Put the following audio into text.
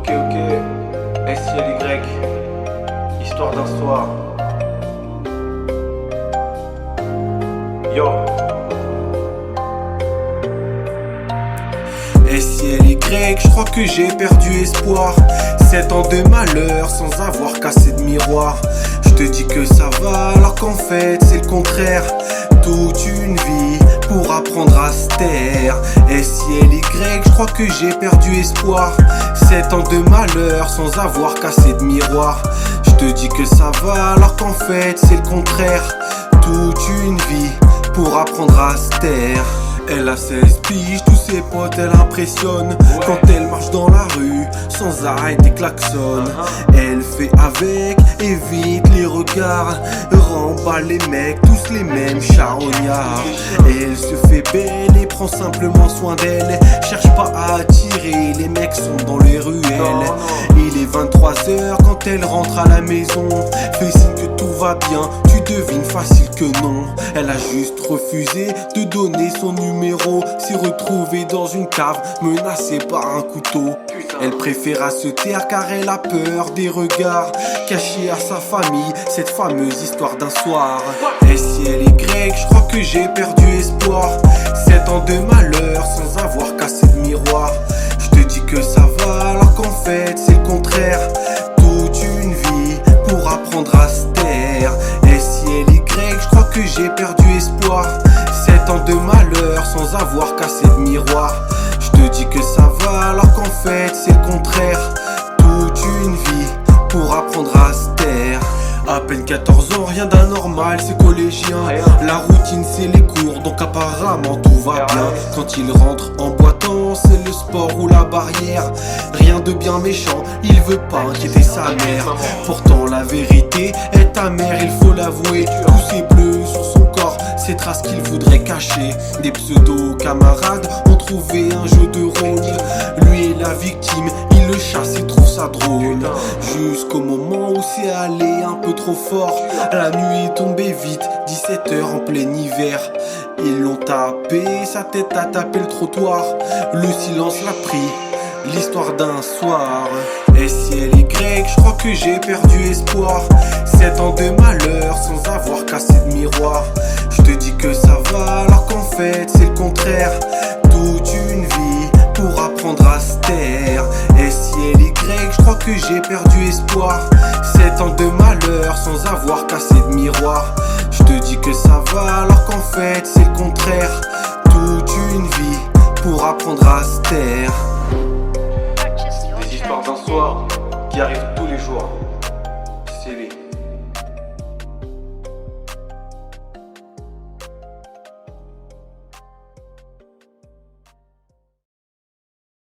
Ok, SILY, histoire d'un soir. Yo. SILY, je crois que j'ai perdu espoir. 7 ans de malheur sans avoir cassé de miroir. Je te dis que ça va alors qu'en fait c'est le contraire. Toute une vie pour apprendre à se taire. SILY, je crois que j'ai perdu espoir. 7 ans de malheur sans avoir cassé de miroir. Je te dis que ça va alors qu'en fait c'est le contraire. Toute une vie pour apprendre à se taire. Elle a 16 piges, tous ses potes elle impressionne. Quand elle marche dans la rue, sans arrêt des klaxons. Elle fait avec, évite les regards. Remballe les mecs, tous les mêmes charognards. Et elle se fait belle et prend simplement soin d'elle. Cherche pas à attirer, les mecs sont dans les ruelles. Il est 23h quand elle rentre à la maison. Fais signe que tout va bien, tu devines facile que non. Elle a juste refusé de donner son numéro. S'est retrouvée dans une cave, menacée par un couteau. Elle préféra se taire car elle a peur des regards cachés à sa famille, cette fameuse histoire d'un soir. SILY, je crois que j'ai perdu espoir. 7 ans de malheur sans avoir cassé de miroir. Je te dis que ça va alors qu'en fait c'est le contraire. Toute une vie pour apprendre à se taire. SILY, je crois que j'ai perdu espoir. 7 ans de malheur sans avoir cassé de miroir. Je te dis que ça va alors qu'en fait c'est le contraire. Toute une vie pour apprendre à se taire. À peine 14 ans, rien d'anormal, c'est collégien. La routine c'est les cours, donc apparemment tout va bien. Quand il rentre en boitant, c'est le sport ou la barrière. Rien de bien méchant, il veut pas inquiéter sa mère. Pourtant la vérité est amère, il faut l'avouer. Tous ces bleus sur son corps, ces traces qu'il voudrait cacher. Des pseudo-camarades ont trouvé un jeu de rôle. Lui est la victime, il le chasse et trouve ça drôle. Jusqu'au moment où c'est allé un peu trop fort. La nuit est tombée vite, 17h en plein hiver. Ils l'ont tapé, sa tête a tapé le trottoir. Le silence l'a pris, l'histoire d'un soir. SILY, je crois que j'ai perdu espoir. 7 ans de malheur sans avoir cassé de miroir. Je te dis que ça va alors qu'en fait c'est le contraire. Toute une vie pour apprendre à se taire. SILY, je crois que j'ai perdu espoir. 7 ans de malheur sans avoir cassé de miroir. Je te dis que ça va alors qu'en fait c'est le contraire. Toute une vie pour apprendre à se taire. Des histoires d'un soir qui arrivent tous les jours.